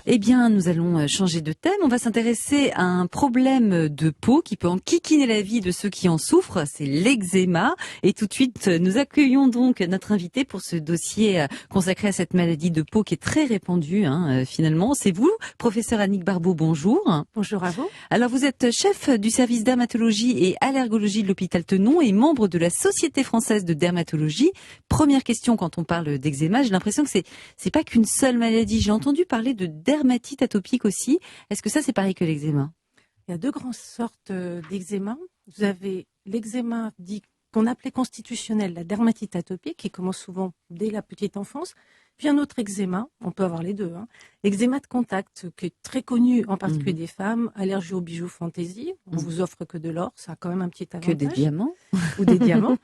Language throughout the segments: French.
Eh bien, nous allons changer de thème. On va s'intéresser à un problème de peau qui peut enquiquiner la vie de ceux qui en souffrent. C'est l'eczéma. Et tout de suite, nous accueillons donc notre invité pour ce dossier consacré à cette maladie de peau qui est très répandue, finalement. C'est vous, professeur Annick Barbeau, bonjour. Bonjour à vous. Alors, vous êtes chef du service dermatologie et allergologie de l'hôpital Tenon et membre de la Société française de dermatologie. Première question quand on parle d'eczéma, j'ai l'impression que c'est pas qu'une seule maladie. J'ai entendu parler de dermatite atopique aussi. Est-ce que ça, c'est pareil que l'eczéma? Il y a deux grandes sortes d'eczéma. Vous avez l'eczéma dit qu'on appelait constitutionnel, la dermatite atopique, qui commence souvent dès la petite enfance. Puis un autre eczéma, on peut avoir les deux. L'eczéma de contact, qui est très connu, en particulier des femmes, allergie aux bijoux fantaisie. On vous offre que de l'or, ça a quand même un petit avantage. Que des diamants. Ou des diamants.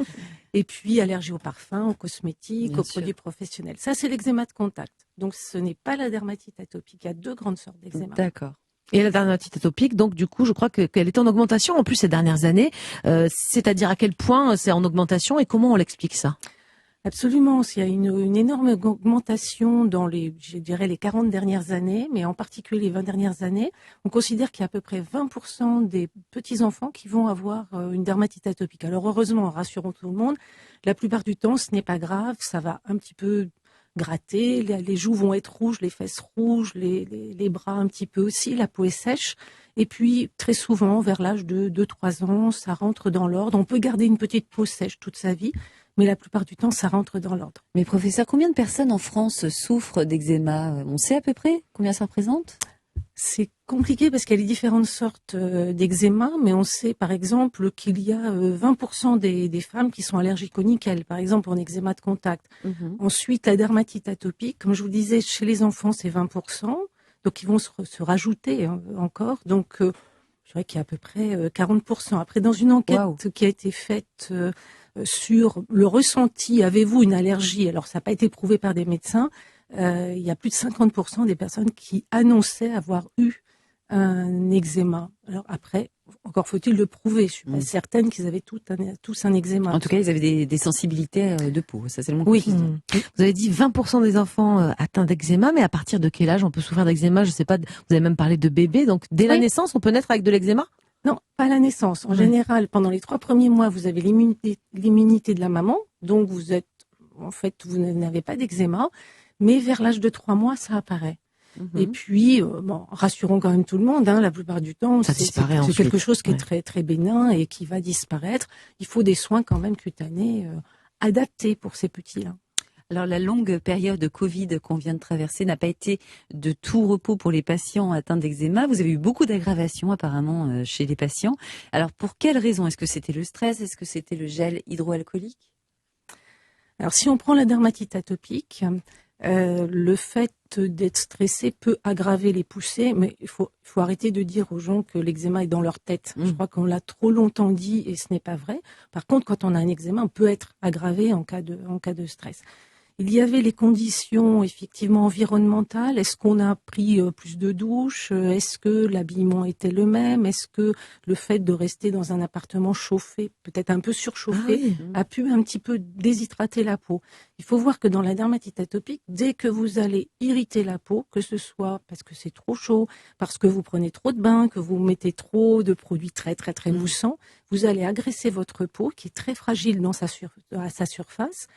Et puis allergie aux parfums, aux cosmétiques, Bien aux sûr. produits professionnels. Ça, c'est l'eczéma de contact. Donc ce n'est pas la dermatite atopique. Il y a deux grandes sortes d'eczéma. D'accord. Et la dermatite atopique, donc du coup, je crois qu'elle est en augmentation en plus ces dernières années. C'est-à-dire à quel point c'est en augmentation et comment on l'explique ça? Absolument, il y a une énorme augmentation dans les 40 dernières années, mais en particulier les 20 dernières années. On considère qu'il y a à peu près 20% des petits-enfants qui vont avoir une dermatite atopique. Alors heureusement, rassurons tout le monde, la plupart du temps, ce n'est pas grave, ça va un petit peu gratter, les joues vont être rouges, les fesses rouges, les bras un petit peu aussi, la peau est sèche. Et puis, très souvent, vers l'âge de 2-3 ans, ça rentre dans l'ordre. On peut garder une petite peau sèche toute sa vie, mais la plupart du temps, ça rentre dans l'ordre. Mais professeur, combien de personnes en France souffrent d'eczéma? On sait à peu près combien ça représente? C'est compliqué parce qu'il y a les différentes sortes d'eczéma, mais on sait par exemple qu'il y a 20% des femmes qui sont allergiques au nickel, par exemple pour un eczéma de contact. Ensuite, la dermatite atopique, comme je vous le disais, chez les enfants, c'est 20%, donc ils vont se rajouter encore. Donc, je dirais qu'il y a à peu près 40%. Après, dans une enquête qui a été faite sur le ressenti, avez-vous une allergie? Alors, ça n'a pas été prouvé par des médecins. Il y a plus de 50% des personnes qui annonçaient avoir eu un eczéma. Alors après, encore faut-il le prouver. Je suis pas certaine qu'ils avaient tous un eczéma. En tout cas, ils avaient des sensibilités de peau. Ça, c'est le moins Oui. quotidien. Vous avez dit 20% des enfants atteints d'eczéma, mais à partir de quel âge on peut souffrir d'eczéma? Je sais pas, vous avez même parlé de bébé, donc dès la naissance, on peut naître avec de l'eczéma? Non, pas à la naissance. En général, pendant les 3 premiers mois, vous avez l'immunité de la maman, donc vous n'avez pas d'eczéma. Mais vers l'âge de 3 mois, ça apparaît. Et puis, rassurons quand même tout le monde, la plupart du temps, ça disparaît c'est ensuite. quelque chose qui est très, très bénin et qui va disparaître. Il faut des soins quand même cutanés adaptés pour ces petits-là. Alors, la longue période de Covid qu'on vient de traverser n'a pas été de tout repos pour les patients atteints d'eczéma. Vous avez eu beaucoup d'aggravations apparemment chez les patients. Alors, pour quelles raisons? Est-ce que c'était le stress? Est-ce que c'était le gel hydroalcoolique? Alors, si on prend la dermatite atopique, le fait d'être stressé peut aggraver les poussées, mais il faut arrêter de dire aux gens que l'eczéma est dans leur tête. Je crois qu'on l'a trop longtemps dit et ce n'est pas vrai. Par contre, quand on a un eczéma, on peut être aggravé en cas de stress. Il y avait les conditions effectivement environnementales. Est-ce qu'on a pris plus de douches? Est-ce que l'habillement était le même? Est-ce que le fait de rester dans un appartement chauffé, peut-être un peu surchauffé, a pu un petit peu déshydrater la peau? Il faut voir que dans la dermatite atopique, dès que vous allez irriter la peau, que ce soit parce que c'est trop chaud, parce que vous prenez trop de bains, que vous mettez trop de produits très très très moussants, vous allez agresser votre peau qui est très fragile à sa surface.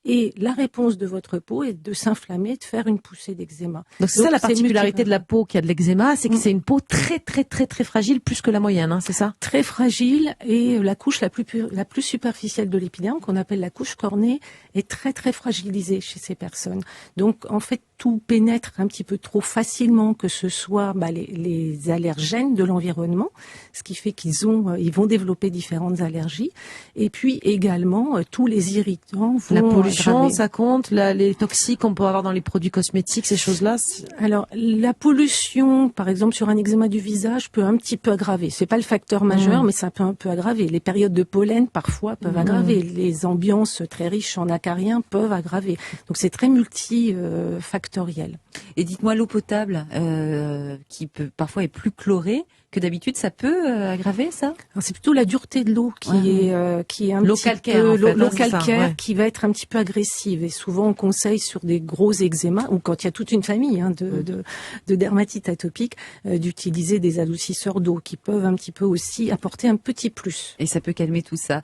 Et la réponse de votre peau est de s'inflammer, de faire une poussée d'eczéma. Donc c'est ça la particularité de la peau qui a de l'eczéma, c'est que c'est une peau très très très très fragile, plus que la moyenne, c'est ça? Très fragile, et la couche la plus superficielle de l'épiderme, qu'on appelle la couche cornée, est très très fragilisée chez ces personnes. Donc en fait, tout pénètre un petit peu trop facilement, que ce soit les allergènes de l'environnement, ce qui fait ils vont développer différentes allergies, et puis également tous les irritants vont la pollution, aggraver. ça compte, les toxiques qu'on peut avoir dans les produits cosmétiques, ces choses-là. Alors la pollution, par exemple sur un eczéma du visage, peut un petit peu aggraver. C'est pas le facteur majeur, mais ça peut un peu aggraver. Les périodes de pollen parfois peuvent aggraver. Les ambiances très riches en acariens peuvent aggraver. Donc c'est très multifactoriel. Et dites-moi, l'eau potable, qui peut parfois est plus chlorée que d'habitude, ça peut aggraver ça? C'est plutôt la dureté de l'eau qui est un l'eau petit calcaire, peu en fait, l'eau c'est ça, calcaire ouais. qui va être un petit peu agressive. Et souvent, on conseille sur des gros eczémas ou quand il y a toute une famille de dermatite atopique d'utiliser des adoucisseurs d'eau qui peuvent un petit peu aussi apporter un petit plus. Et ça peut calmer tout ça.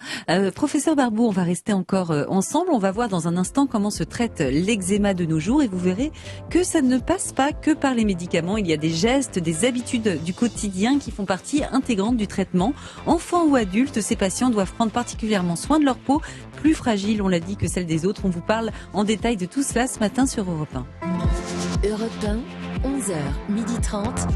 Professeur Barbeau, on va rester encore ensemble. On va voir dans un instant comment se traite l'eczéma de nos jours et vous verrez que ça ne passe pas que par les médicaments. Il y a des gestes, des habitudes du quotidien qui font partie intégrante du traitement. Enfants ou adultes, ces patients doivent prendre particulièrement soin de leur peau, plus fragile, on l'a dit, que celle des autres. On vous parle en détail de tout cela ce matin sur Europe 1. Europe 1, 11h, 12h30.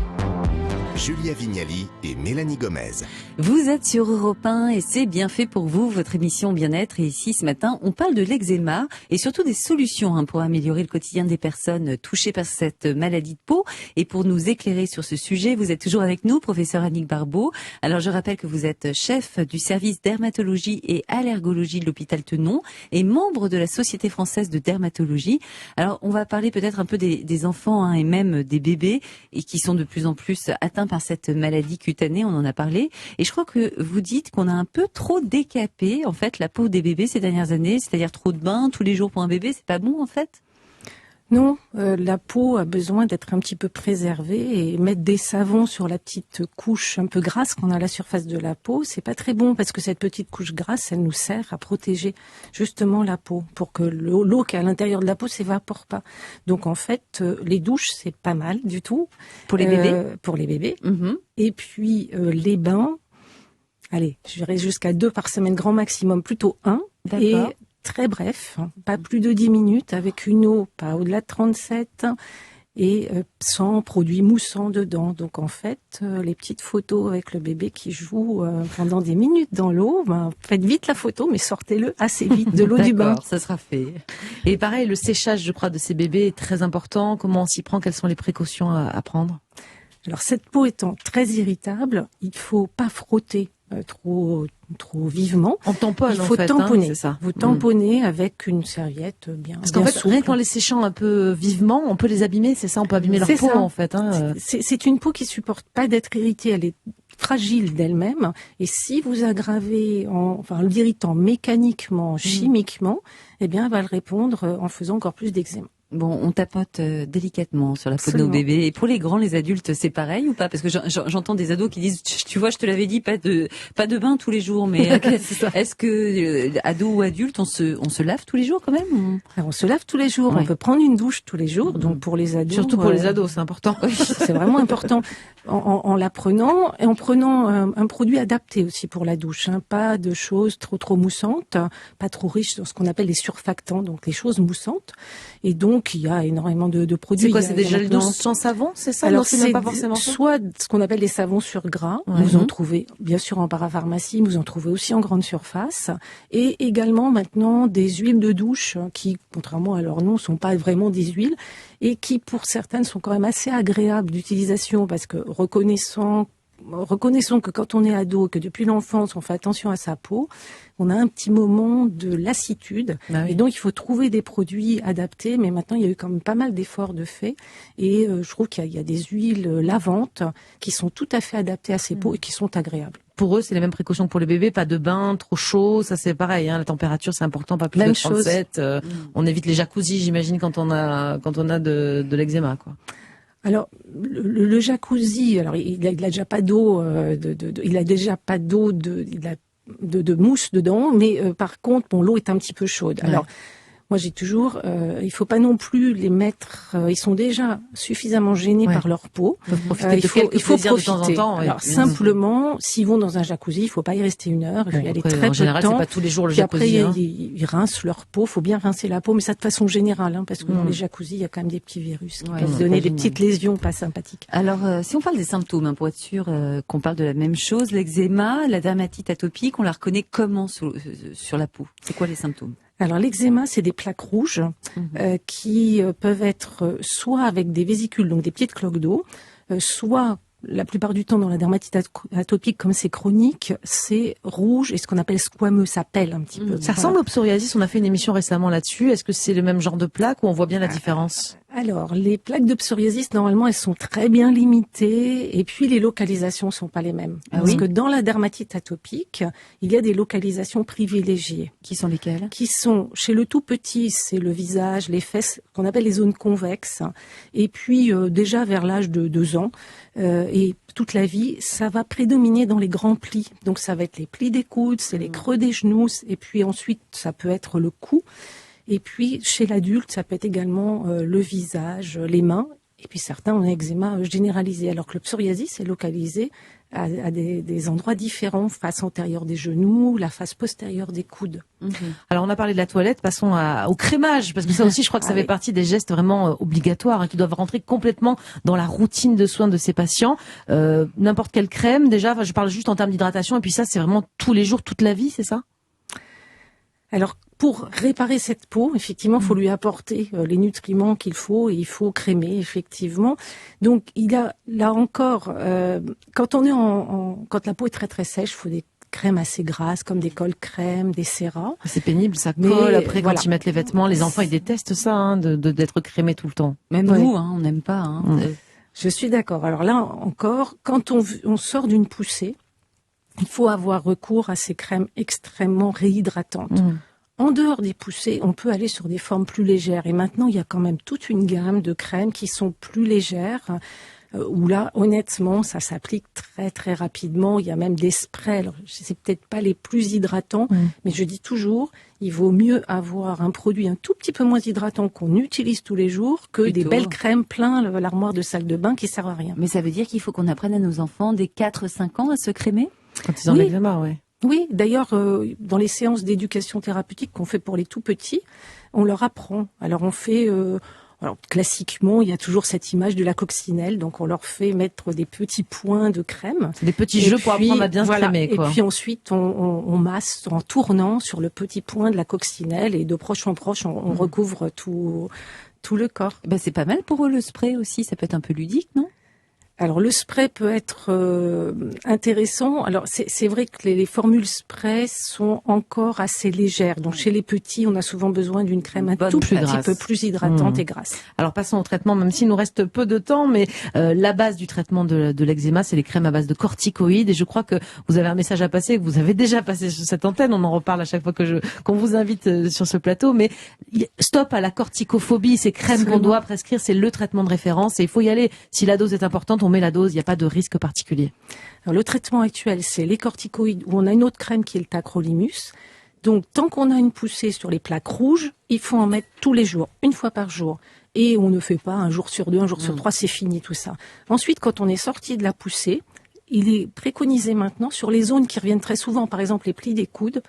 Julia Vignali et Mélanie Gomez. Vous êtes sur Europe 1 et c'est bien fait pour vous, votre émission Bien-être. Et ici, ce matin, on parle de l'eczéma et surtout des solutions pour améliorer le quotidien des personnes touchées par cette maladie de peau. Et pour nous éclairer sur ce sujet, vous êtes toujours avec nous, professeur Annick Barbeau. Alors, je rappelle que vous êtes chef du service dermatologie et allergologie de l'hôpital Tenon et membre de la Société française de dermatologie. Alors, on va parler peut-être un peu des enfants et même des bébés et qui sont de plus en plus atteints par cette maladie cutanée, on en a parlé. Et je crois que vous dites qu'on a un peu trop décapé, en fait, la peau des bébés ces dernières années, c'est-à-dire trop de bains tous les jours pour un bébé, c'est pas bon, en fait? Non, la peau a besoin d'être un petit peu préservée et mettre des savons sur la petite couche un peu grasse qu'on a à la surface de la peau, c'est pas très bon parce que cette petite couche grasse, elle nous sert à protéger justement la peau pour que l'eau qui est à l'intérieur de la peau s'évapore pas. Donc en fait, les douches, c'est pas mal du tout. Pour les bébés? Pour les bébés. Mm-hmm. Et puis les bains, allez, je dirais jusqu'à 2 par semaine grand maximum, plutôt 1. Et très bref, pas plus de 10 minutes, avec une eau pas au-delà de 37 et sans produits moussants dedans. Donc en fait, les petites photos avec le bébé qui joue pendant des minutes dans l'eau, faites vite la photo, mais sortez-le assez vite de l'eau du bain. Ça sera fait. Et pareil, le séchage, je crois, de ces bébés est très important. Comment on s'y prend? Quelles sont les précautions à prendre? Alors cette peau étant très irritable, il faut pas frotter trop vivement. On tamponne, il faut en fait, tamponner. C'est ça. Vous tamponnez avec une serviette bien. Parce qu'en fait, souple. rien qu'en les séchant un peu vivement, on peut les abîmer, c'est ça, on peut abîmer leur peau, en fait. C'est une peau qui supporte pas d'être irritée, elle est fragile d'elle-même. Et si vous aggravez en l'irritant mécaniquement, chimiquement, eh bien, elle va le répondre en faisant encore plus d'eczéma. Bon, on tapote délicatement sur la peau de nos bébés. Et pour les grands, les adultes, c'est pareil ou pas? Parce que j'entends des ados qui disent, tu vois, je te l'avais dit, pas de bain tous les jours. Mais est-ce que ado ou adulte, on se lave tous les jours quand même? Alors, on se lave tous les jours. Ouais. On peut prendre une douche tous les jours. Donc pour les ados, surtout pour les ados, c'est important. Oui, c'est vraiment important. En la prenant et en prenant un produit adapté aussi pour la douche. Pas de choses trop moussantes, pas trop riches dans ce qu'on appelle les surfactants, donc les choses moussantes. Et donc il y a énormément de produits. C'est quoi? C'est des gels douces sans savon, c'est ça? Alors non, c'est pas forcément soit ce qu'on appelle les savons sur gras. Ouais. Vous en trouvez bien sûr en parapharmacie, vous en trouvez aussi en grande surface. Et également maintenant des huiles de douche qui, contrairement à leur nom, sont pas vraiment des huiles et qui pour certaines sont quand même assez agréables d'utilisation parce que reconnaissons que quand on est ado, que depuis l'enfance on fait attention à sa peau, on a un petit moment de lassitude. Ah oui. Et donc il faut trouver des produits adaptés. Mais maintenant il y a eu quand même pas mal d'efforts de fait. Et je trouve qu'il y a des huiles lavantes qui sont tout à fait adaptées à ces peaux et qui sont agréables. Pour eux, c'est les mêmes précautions que pour les bébés, pas de bain trop chaud, ça c'est pareil, la température c'est important, pas plus Même de 37. On évite les jacuzzis, j'imagine, quand on a de l'eczéma, quoi. Alors le jacuzzi, alors il a déjà pas d'eau, il a déjà pas d'eau de mousse dedans, mais par contre, l'eau est un petit peu chaude. Ouais. Alors moi j'ai toujours, il faut pas non plus les mettre, ils sont déjà suffisamment gênés par leur peau. Il faut profiter de quelques plaisirs de temps en temps. Alors simplement, s'ils vont dans un jacuzzi, il faut pas y rester 1 heure, il faut y aller très peu en général, de temps. c'est pas tous les jours le Puis après, jacuzzi. ils rincent leur peau. Faut bien rincer la peau, mais ça de façon générale, parce que dans les jacuzzis, il y a quand même des petits virus qui peuvent donner des petites lésions pas sympathiques. Alors, si on parle des symptômes, pour être sûr qu'on parle de la même chose, l'eczéma, la dermatite atopique, on la reconnaît comment sur la peau? C'est quoi les symptômes? Alors l'eczéma, c'est des plaques rouges qui peuvent être soit avec des vésicules, donc des petites cloques d'eau, soit la plupart du temps dans la dermatite atopique, comme c'est chronique, c'est rouge et ce qu'on appelle squameux, ça pèle un petit peu. Ça ressemble au psoriasis, on a fait une émission récemment là-dessus. Est-ce que c'est le même genre de plaque ou on voit bien la différence? Alors, les plaques de psoriasis, normalement, elles sont très bien limitées et puis les localisations sont pas les mêmes. Parce que dans la dermatite atopique, il y a des localisations privilégiées. Qui sont lesquelles? Qui sont, chez le tout petit, c'est le visage, les fesses, qu'on appelle les zones convexes. Et puis, déjà vers l'âge de 2 ans et toute la vie, ça va prédominer dans les grands plis. Donc, ça va être les plis des coudes, c'est les creux des genoux et puis ensuite, ça peut être le cou. Et puis, chez l'adulte, ça peut être également le visage, les mains. Et puis, certains ont un eczéma généralisé. Alors que le psoriasis est localisé à des endroits différents, face antérieure des genoux, la face postérieure des coudes. Alors, on a parlé de la toilette, passons au crémage, parce que ça aussi, je crois que ça fait partie des gestes vraiment obligatoires, qui doivent rentrer complètement dans la routine de soins de ces patients. N'importe quelle crème, déjà, je parle juste en termes d'hydratation, et puis ça, c'est vraiment tous les jours, toute la vie, c'est ça? Alors, pour réparer cette peau, effectivement, il faut lui apporter les nutriments qu'il faut et il faut crémer, effectivement. Donc, il y a là encore, quand la peau est très très sèche, il faut des crèmes assez grasses comme des colle crème, des séras. C'est pénible, ça colle. Après, quand ils mettent les vêtements, les enfants ils détestent ça, d'être crémés tout le temps. Même nous, on n'aime pas. Je suis d'accord. Alors là encore, quand on sort d'une poussée, il faut avoir recours à ces crèmes extrêmement réhydratantes. En dehors des poussées, on peut aller sur des formes plus légères. Et maintenant, il y a quand même toute une gamme de crèmes qui sont plus légères, où là, honnêtement, ça s'applique très très rapidement. Il y a même des sprays. Alors, c'est peut-être pas les plus hydratants, mais je dis toujours, il vaut mieux avoir un produit un tout petit peu moins hydratant qu'on utilise tous les jours que des belles crèmes plein l'armoire de salle de bain qui servent à rien. Mais ça veut dire qu'il faut qu'on apprenne à nos enfants dès 4-5 ans à se crémer? Quand ils ont l'eczéma, Oui, d'ailleurs, dans les séances d'éducation thérapeutique qu'on fait pour les tout petits, on leur apprend. Alors on fait, classiquement, il y a toujours cette image de la coccinelle, donc on leur fait mettre des petits points de crème. Des petits jeux pour apprendre à bien se crémer, quoi. Et puis ensuite, on masse en tournant sur le petit point de la coccinelle et de proche en proche, on recouvre tout le corps. Ben, c'est pas mal pour eux le spray aussi, ça peut être un peu ludique, non? Alors le spray peut être intéressant. Alors c'est vrai que les formules spray sont encore assez légères. Donc chez les petits, on a souvent besoin d'une crème un tout petit peu plus hydratante et grasse. Alors passons au traitement, même s'il nous reste peu de temps, mais la base du traitement de l'eczéma, c'est les crèmes à base de corticoïdes. Et je crois que vous avez un message à passer, que vous avez déjà passé sur cette antenne. On en reparle à chaque fois qu'on vous invite sur ce plateau. Mais stop à la corticophobie. Ces crèmes qu'on doit prescrire, c'est le traitement de référence. Et il faut y aller. Si la dose est importante, on met la dose, il n'y a pas de risque particulier. Alors, le traitement actuel, c'est les corticoïdes, où on a une autre crème qui est le tacrolimus. Donc, tant qu'on a une poussée sur les plaques rouges, il faut en mettre tous les jours, une fois par jour. Et on ne fait pas un jour sur 2, un jour sur 3, c'est fini tout ça. Ensuite, quand on est sorti de la poussée, il est préconisé maintenant, sur les zones qui reviennent très souvent, par exemple les plis des coudes,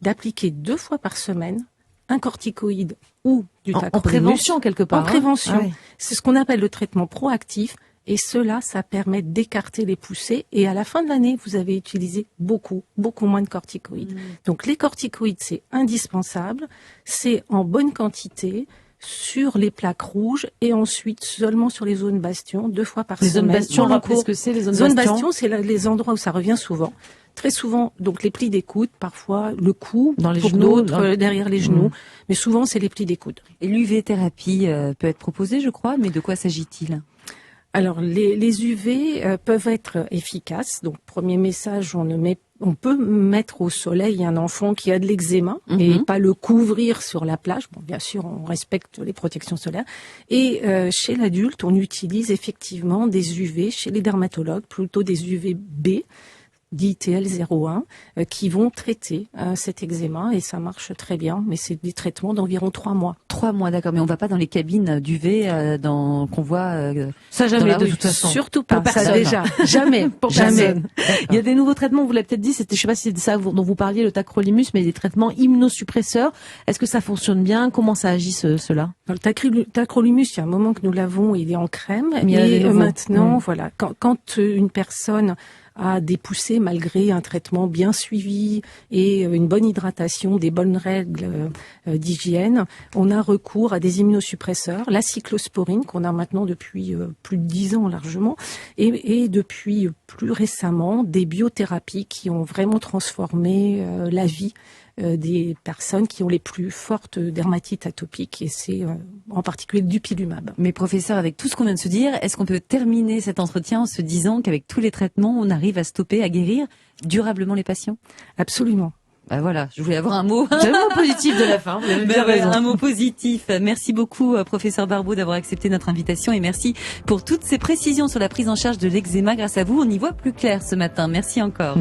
d'appliquer 2 fois par semaine un corticoïde ou du tacrolimus. En prévention, quelque part. En prévention. C'est ce qu'on appelle le traitement proactif. Et cela, ça permet d'écarter les poussées. Et à la fin de l'année, vous avez utilisé beaucoup moins de corticoïdes. Donc les corticoïdes, c'est indispensable. C'est en bonne quantité sur les plaques rouges et ensuite seulement sur les zones bastions, 2 fois par semaine. Les zones bastions, rappelez ce que c'est, les zones bastions, c'est les endroits où ça revient souvent. Très souvent, donc les plis des coudes, parfois le cou, dans les pour genoux, d'autres derrière les genoux, mais souvent c'est les plis des coudes. Et l'UV-thérapie peut être proposée, je crois, mais de quoi s'agit-il ? Alors les UV peuvent être efficaces. Donc premier message, on peut mettre au soleil un enfant qui a de l'eczéma et pas le couvrir sur la plage. Bon, bien sûr, on respecte les protections solaires. Et chez l'adulte, on utilise effectivement des UV chez les dermatologues, plutôt des UVB, dit TL01, qui vont traiter cet eczéma et ça marche très bien. Mais c'est des traitements d'environ 3 mois. 3 mois, d'accord. Mais on va pas dans les cabines d'UV qu'on voit. Ça jamais de toute façon. Surtout pas. Pour ça déjà. Jamais. Pour jamais. Il y a des nouveaux traitements. Vous l'avez peut-être dit. Je sais pas si c'est ça dont vous parliez, le tacrolimus, mais des traitements immunosuppresseurs. Est-ce que ça fonctionne bien? Comment ça agit cela? Le tacrolimus, il y a un moment que nous l'avons, il est en crème. Et maintenant, voilà, quand une personne a des poussées malgré un traitement bien suivi et une bonne hydratation, des bonnes règles d'hygiène, on a recours à des immunosuppresseurs, la cyclosporine qu'on a maintenant depuis plus de 10 ans largement, et depuis plus récemment des biothérapies qui ont vraiment transformé la vie des personnes qui ont les plus fortes dermatites atopiques, et c'est en particulier le dupilumab. Mais professeur, avec tout ce qu'on vient de se dire, est-ce qu'on peut terminer cet entretien en se disant qu'avec tous les traitements, on arrive à stopper, à guérir durablement les patients? Absolument. Bah voilà, je voulais avoir un mot. C'est un mot positif de la fin. Vous avez bien raison. Un mot positif. Merci beaucoup, professeur Barbeau, d'avoir accepté notre invitation, et merci pour toutes ces précisions sur la prise en charge de l'eczéma. Grâce à vous, on y voit plus clair ce matin. Merci encore.